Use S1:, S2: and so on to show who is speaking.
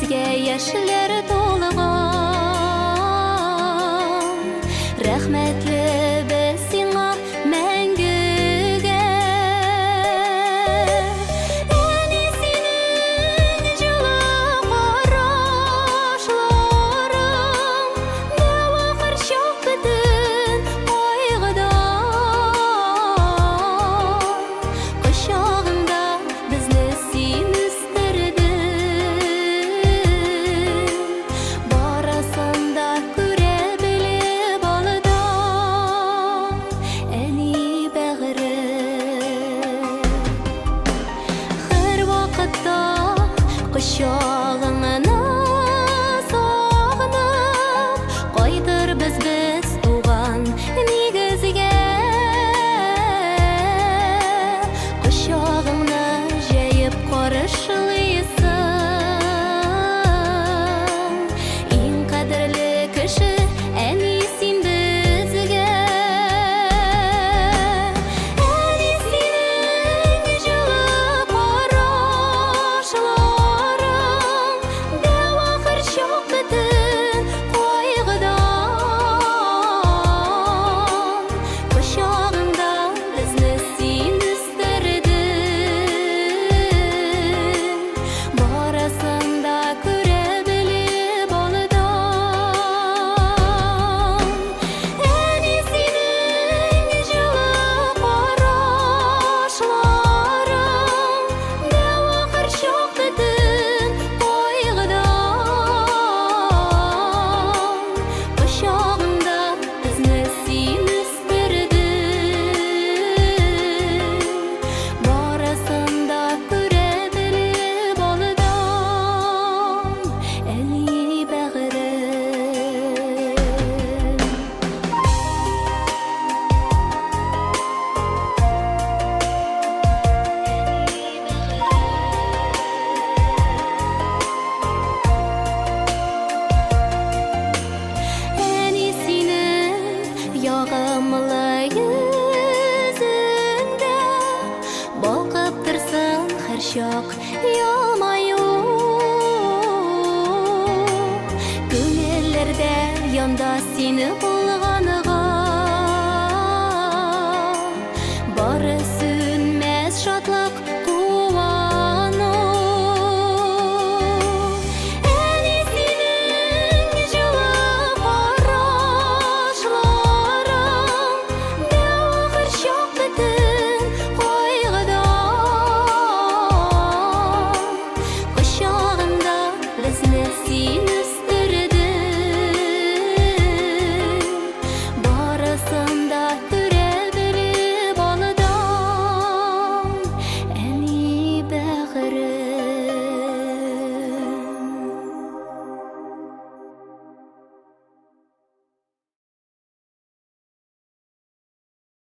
S1: Bizge yaşlar tolğan Rahmetli besina мәңгіге Әнесінің жылы қарашларың Дәуақыр шоқ бітін қойғыдан Құшағында бізді сен үстірдің Барасында көре біліп алыдан Әни бәғірі Хыр вақытта құшағыңа сағынып Қайтыр біз туған негізге Құшағыңны жайып қарышылыйсың Ең қадірлі кіші әне сен бізге Әне сенің жылы қарашларың Дәуақыр шоқ бітін қойғыдан Құшағында бізді сен үстірдің Барасында көре біліп алыдан Әне сенің жылы қарашларың Дәуақыр шоқ бітін қойғыдан Құшағында бізді сен үстірдің Барасында көре біліп алыдан Әне бәғірі Әне сенің яғымлы yüzіңді Балқып тұрсын hər шақ елмаю Көңіллерде янда сені